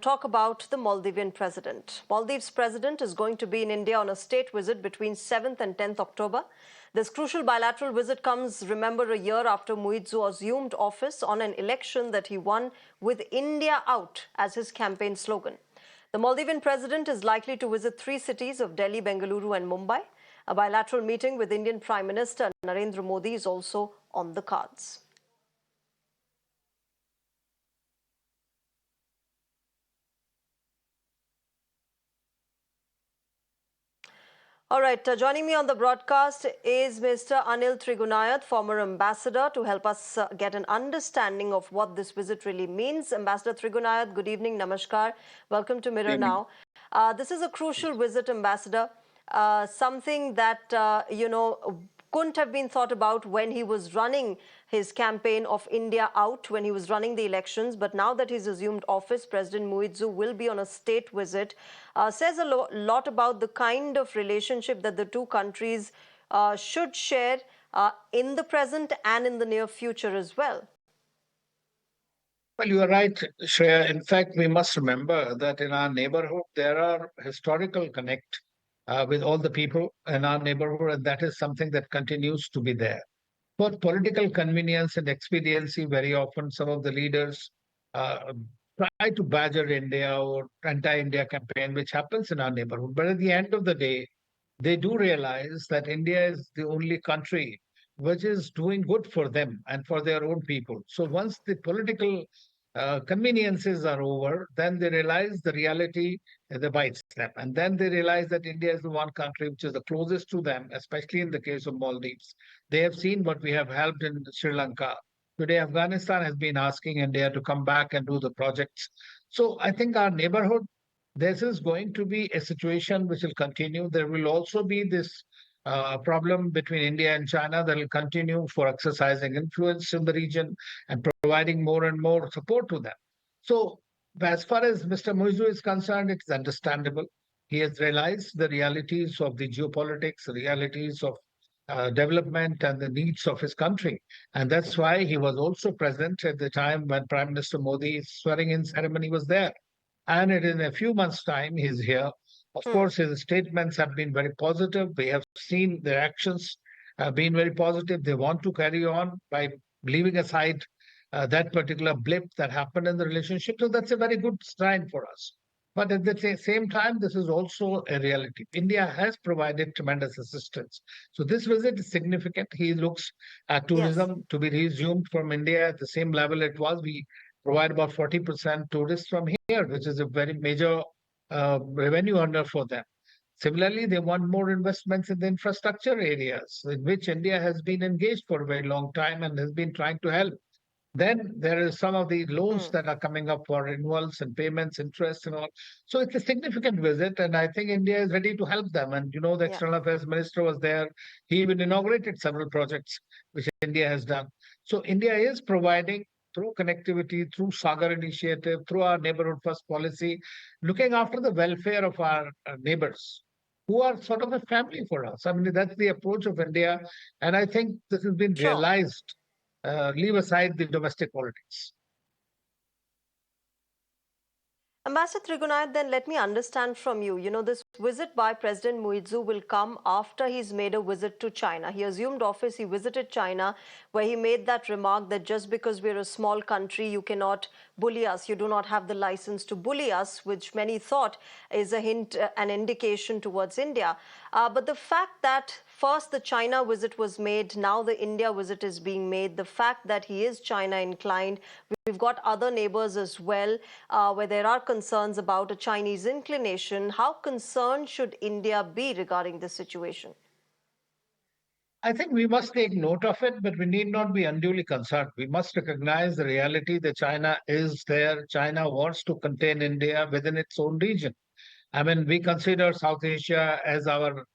talk about the Maldivian president. Maldives president is going to be in India on a state visit between 7th and 10th October. This crucial bilateral visit comes, remember, a year after Muizzu assumed office on an election that he won with India out as his campaign slogan. The Maldivian president is likely to visit three cities of Delhi, Bengaluru and Mumbai. A bilateral meeting with Indian Prime Minister Narendra Modi is also on the cards. All right, joining me on the broadcast is Mr. Anil Trigunayat, former ambassador, to help us get an understanding of what this visit really means. Ambassador Trigunayat, good evening, namaskar. Welcome to Mirror Now. This is a crucial visit, Ambassador, something that, couldn't have been thought about when he was running his campaign of India out, when he was running the elections. But now that he's assumed office, President Muizzu will be on a state visit. Says a lot about the kind of relationship that the two countries should share in the present and in the near future as well. Well, you are right, Shreya. In fact, we must remember that in our neighborhood, there are historical connect with all the people in our neighborhood, and that is something that continues to be there. For political convenience and expediency, very often some of the leaders uh, try to badger India or anti-India campaign, which happens in our neighborhood. But at the end of the day, they do realize that India is the only country which is doing good for them and for their own people. So once the political conveniences are over, then they realize the reality that bites them. And then they realize that India is the one country which is the closest to them, especially in the case of Maldives. They have seen what we have helped in Sri Lanka. Today, Afghanistan has been asking India to come back and do the projects. So I think our neighborhood, this is going to be a situation which will continue. There will also be this problem between India and China that will continue for exercising influence in the region and providing more and more support to them. So, as far as Mr. Muizzu is concerned, it's understandable. He has realized the realities of the geopolitics, the realities of development and the needs of his country. And that's why he was also present at the time when Prime Minister Modi's swearing in ceremony was there. And in a few months' time, he's here. Of course, his statements have been very positive. We have seen their actions have been very positive. They want to carry on by leaving aside that particular blip that happened in the relationship. So that's a very good sign for us. But at the same time, this is also a reality. India has provided tremendous assistance. So this visit is significant. He looks at tourism to be resumed from India at the same level it was. We provide about 40% tourists from here, which is a very major revenue earner for them. Similarly, they want more investments in the infrastructure areas, in which India has been engaged for a very long time and has been trying to help. Then there is some of the loans that are coming up for renewals and payments, interest and all. So it's a significant visit, and I think India is ready to help them. And you know, the External Affairs Minister was there. He even inaugurated several projects which India has done. So India is providing through connectivity, through Sagar initiative, through our neighborhood first policy, looking after the welfare of our neighbors who are sort of a family for us. I mean, that's the approach of India. And I think this has been realized. Leave aside the domestic politics. Ambassador Trigunayat, then let me understand from you. You know, this visit by President Muizzu will come after he's made a visit to China. He assumed office, he visited China, where he made that remark that just because we're a small country, you cannot bully us. You do not have the license to bully us, which many thought is a hint, an indication towards India. But the fact that first the China visit was made, now the India visit is being made, the fact that he is China inclined, we've got other neighbors as well, where there are concerns about a Chinese inclination. How concerned should India be regarding this situation? I think we must take note of it, but we need not be unduly concerned. We must recognize the reality that China is there. China wants to contain India within its own region. I mean, we consider South Asia as our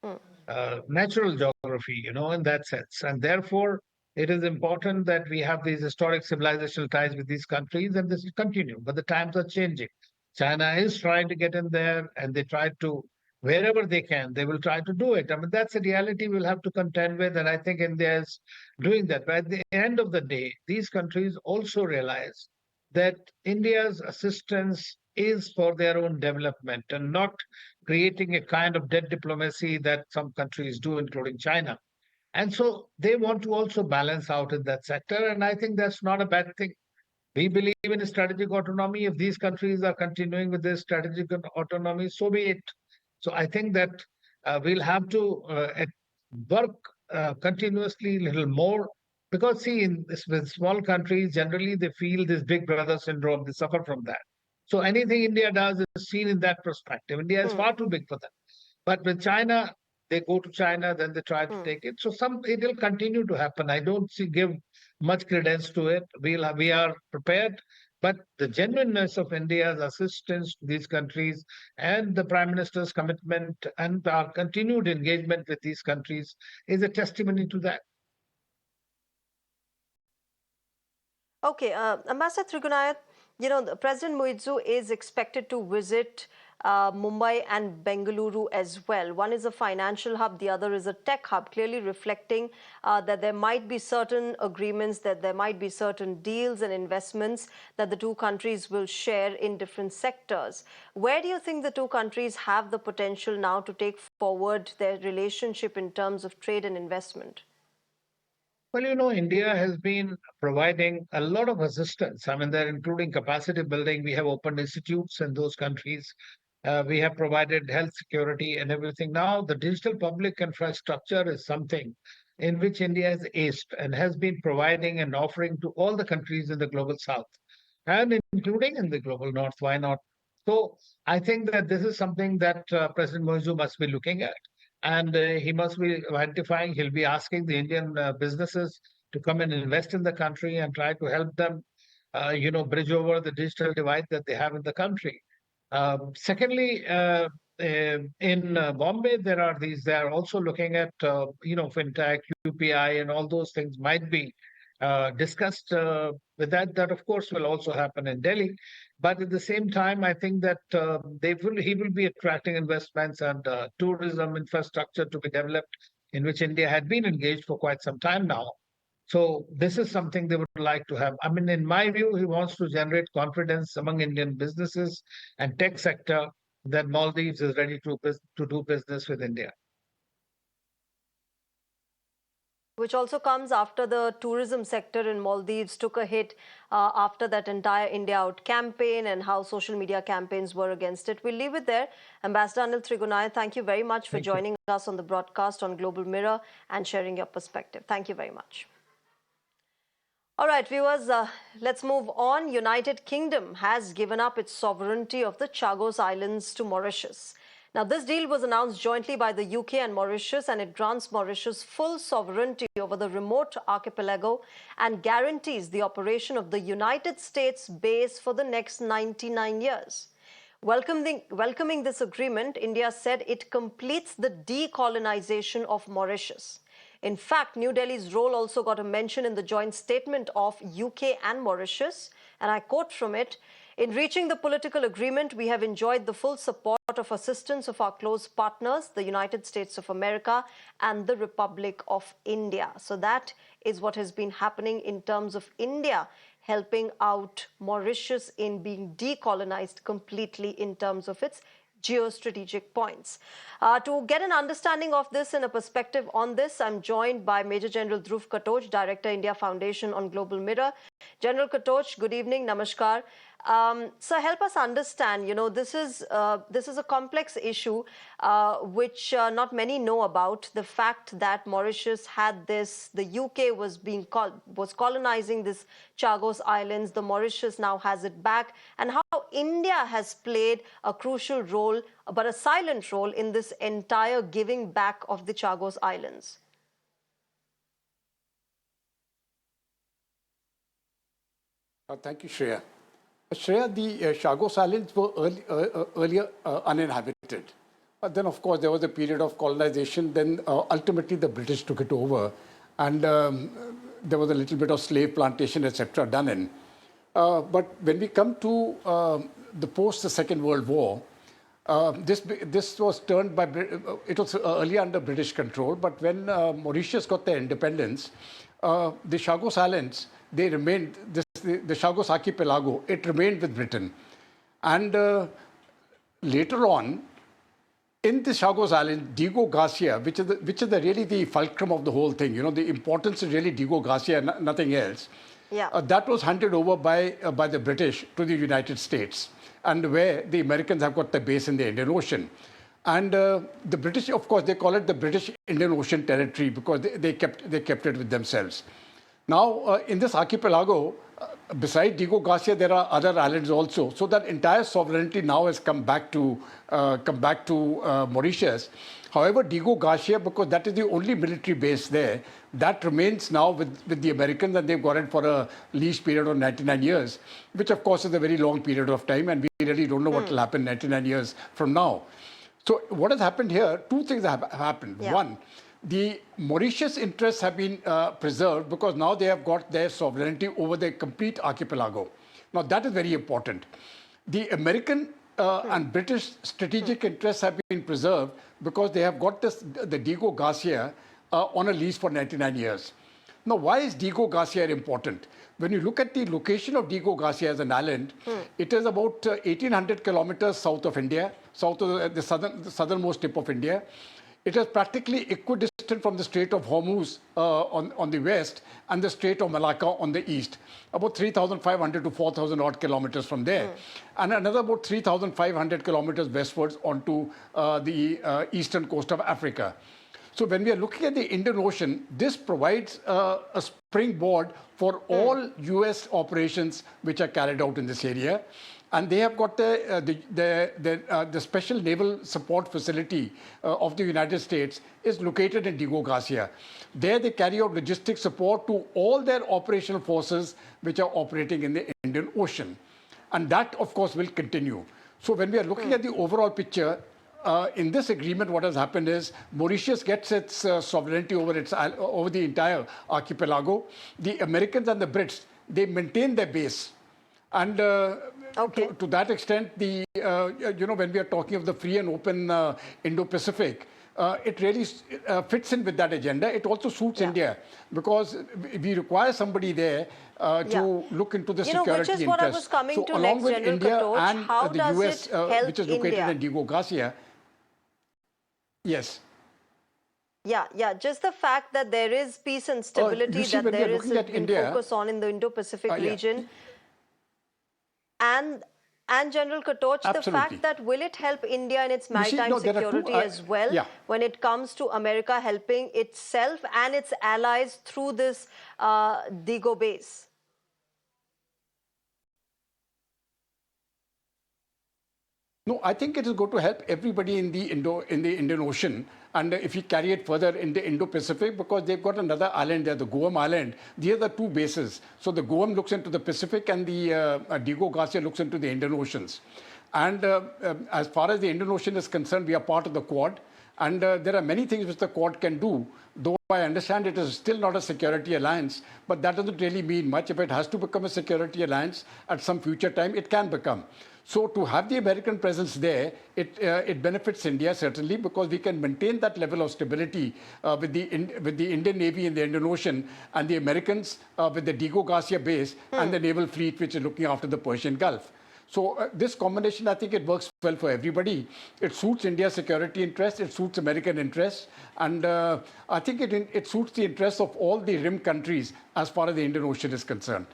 natural geography, you know, in that sense. And therefore, it is important that we have these historic civilizational ties with these countries, and this will continue. But the times are changing. China is trying to get in there, and they try to, wherever they can, they will try to do it. I mean, that's a reality we'll have to contend with, and I think India is doing that. But at the end of the day, these countries also realize that India's assistance is for their own development and not creating a kind of dead diplomacy that some countries do, including China. And so they want to also balance out in that sector. And I think that's not a bad thing. We believe in strategic autonomy. If these countries are continuing with this strategic autonomy, so be it. So I think that we'll have to work continuously a little more because, see, in this, with small countries, generally they feel this big brother syndrome, they suffer from that. So anything India does is seen in that perspective. India is Hmm. far too big for them. But with China, they go to China, then they try to Hmm. take it. So it will continue to happen. I don't give much credence to it. We are prepared, but the genuineness of India's assistance to these countries and the Prime Minister's commitment and our continued engagement with these countries is a testimony to that. Okay, Ambassador Trigunayat, President Muizzu is expected to visit Mumbai and Bengaluru as well. One is a financial hub, the other is a tech hub, clearly reflecting that there might be certain agreements, that there might be certain deals and investments that the two countries will share in different sectors. Where do you think the two countries have the potential now to take forward their relationship in terms of trade and investment? Well, India has been providing a lot of assistance. I mean, they're including capacity building. We have opened institutes in those countries. We have provided health security and everything. Now, the digital public infrastructure is something in which India has aced and has been providing and offering to all the countries in the global south and including in the global north. Why not? So I think that this is something that President Muizzu must be looking at. And he must be identifying, he'll be asking the Indian businesses to come and invest in the country and try to help them, bridge over the digital divide that they have in the country. Secondly, in Bombay, they are also looking at, fintech, UPI, and all those things might be discussed with that. That, of course, will also happen in Delhi. But at the same time, I think that he will be attracting investments and tourism infrastructure to be developed, in which India had been engaged for quite some time now. So this is something they would like to have. I mean, in my view, he wants to generate confidence among Indian businesses and tech sector that Maldives is ready to do business with India. Which also comes after the tourism sector in Maldives took a hit after that entire India Out campaign and how social media campaigns were against it. We'll leave it there. Ambassador Anil Trigunaya, thank you very much for Thank you. joining us on the broadcast on Global Mirror and sharing your perspective. Thank you very much. All right, viewers, let's move on. United Kingdom has given up its sovereignty of the Chagos Islands to Mauritius. Now, this deal was announced jointly by the UK and Mauritius, and it grants Mauritius full sovereignty over the remote archipelago and guarantees the operation of the United States base for the next 99 years. Welcoming this agreement, India said it completes the decolonization of Mauritius. In fact, New Delhi's role also got a mention in the joint statement of UK and Mauritius, and I quote from it, "In reaching the political agreement, we have enjoyed the full support of assistance of our close partners, the United States of America and the Republic of India." So that is what has been happening in terms of India helping out Mauritius in being decolonized completely in terms of its geostrategic points. To get an understanding of this and a perspective on this, I'm joined by Major General Dhruv Katoch, Director, India Foundation on Global Mirror. General Katoch, good evening, namaskar. So help us understand, this is a complex issue which not many know about. The fact that Mauritius had this, the UK was colonizing this Chagos Islands, the Mauritius now has it back, and how India has played a crucial role, but a silent role in this entire giving back of the Chagos Islands. Thank you, Shreya. Shreya, the Chagos Islands were earlier uninhabited. Then, of course, there was a period of colonization. Then, ultimately, the British took it over. And there was a little bit of slave plantation, etc., done in. But when we come to the post-Second World War, this was turned by, it was earlier under British control. But when Mauritius got their independence, the Chagos Islands, they remained, the Chagos Archipelago, it remained with Britain. And later on, in the Chagos Island, Diego Garcia, which is really the fulcrum of the whole thing, the importance is really Diego Garcia, nothing else. Yeah. That was handed over by the British to the United States, and where the Americans have got the base in the Indian Ocean. And the British, of course, they call it the British Indian Ocean Territory because they kept it with themselves. Now, in this archipelago, besides Diego Garcia, there are other islands also. So that entire sovereignty now has come back to Mauritius. However, Diego Garcia, because that is the only military base there, that remains now with the Americans, and they've got it for a lease period of 99 years, which of course is a very long period of time, and we really don't know what will happen 99 years from now. So what has happened here, two things have happened. Yeah. One, the Mauritius interests have been preserved because now they have got their sovereignty over the complete archipelago. Now that is very important. The American and British strategic interests have been preserved because they have got the Diego Garcia on a lease for 99 years. Now, why is Diego Garcia important? When you look at the location of Diego Garcia as an island, it is about 1,800 kilometers south of India, south of the southernmost tip of India. It is practically equidistant from the Strait of Hormuz on the west and the Strait of Malacca on the east, about 3,500 to 4,000 odd kilometers from there, and another about 3,500 kilometers westwards onto the eastern coast of Africa. So when we are looking at the Indian Ocean, this provides a springboard for all US operations which are carried out in this area. And they have got the special naval support facility of the United States is located in Diego Garcia. There they carry out logistic support to all their operational forces which are operating in the Indian Ocean. And that, of course, will continue. So when we are looking at the overall picture, in this agreement, what has happened is Mauritius gets its sovereignty over the entire archipelago. The Americans and the Brits, they maintain their base. And to that extent, when we are talking of the free and open Indo-Pacific, it really fits in with that agenda. It also suits India because we require somebody there to look into the security which is what I was interests. coming So to along next, with General India Katoch, and how the does US, it help which is located India? in Diego Garcia. Yes. Yeah. Just the fact that there is peace and stability, see, that when we are there is looking at been India, focus on in the Indo-Pacific yeah. region, and General Katoch, the Absolutely. fact that will it help India in its You see, maritime no, there are two, security as well when it comes to America helping itself and its allies through this Diego base? No, I think it is going to help everybody in the Indian Ocean, and if you carry it further in the Indo-Pacific, because they've got another island there, the Guam Island. These are the two bases. So the Guam looks into the Pacific, and the Diego Garcia looks into the Indian Oceans. And as far as the Indian Ocean is concerned, we are part of the Quad, and there are many things which the Quad can do. Though I understand it is still not a security alliance, but that doesn't really mean much. If it has to become a security alliance at some future time, it can become. So to have the American presence there, it benefits India certainly because we can maintain that level of stability with the Indian Navy in the Indian Ocean and the Americans with the Diego Garcia base and the naval fleet which is looking after the Persian Gulf. So this combination, I think it works well for everybody. It suits India's security interests, it suits American interests, and I think it suits the interests of all the rim countries as far as the Indian Ocean is concerned.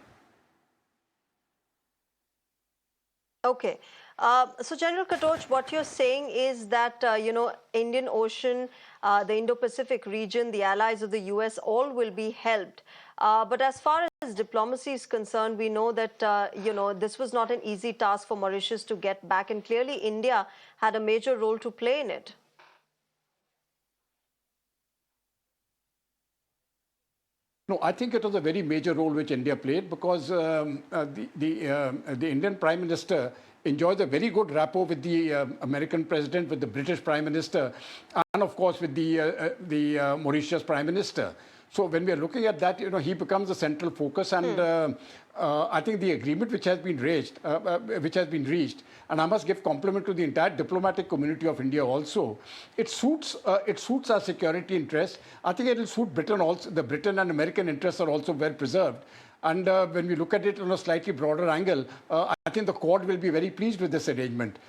Okay. So, General Katoch, what you're saying is that, Indian Ocean, the Indo-Pacific region, the allies of the US, all will be helped. But as far as diplomacy is concerned, we know that, this was not an easy task for Mauritius to get back. And clearly, India had a major role to play in it. No, I think it was a very major role which India played because the Indian Prime Minister enjoys a very good rapport with the American President, with the British Prime Minister, and of course with the Mauritius Prime Minister. So when we are looking at that, he becomes a central focus, and I think the agreement which has been reached, and I must give compliment to the entire diplomatic community of India also. It suits our security interests. I think it will suit Britain also. The Britain and American interests are also well preserved. And when we look at it on a slightly broader angle, I think the Quad will be very pleased with this arrangement.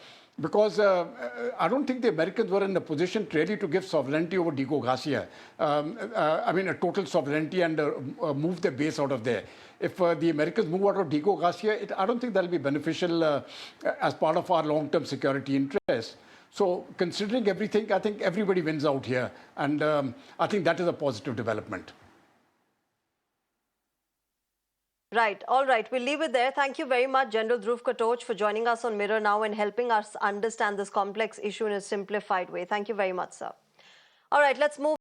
Because I don't think the Americans were in a position really to give sovereignty over Diego Garcia. I mean, a total sovereignty, and move their base out of there. If the Americans move out of Diego Garcia, I don't think that'll be beneficial as part of our long-term security interests. So considering everything, I think everybody wins out here. And I think that is a positive development. Right. All right. We'll leave it there. Thank you very much, General Dhruv Katoch, for joining us on Mirror Now and helping us understand this complex issue in a simplified way. Thank you very much, sir. All right. Let's move.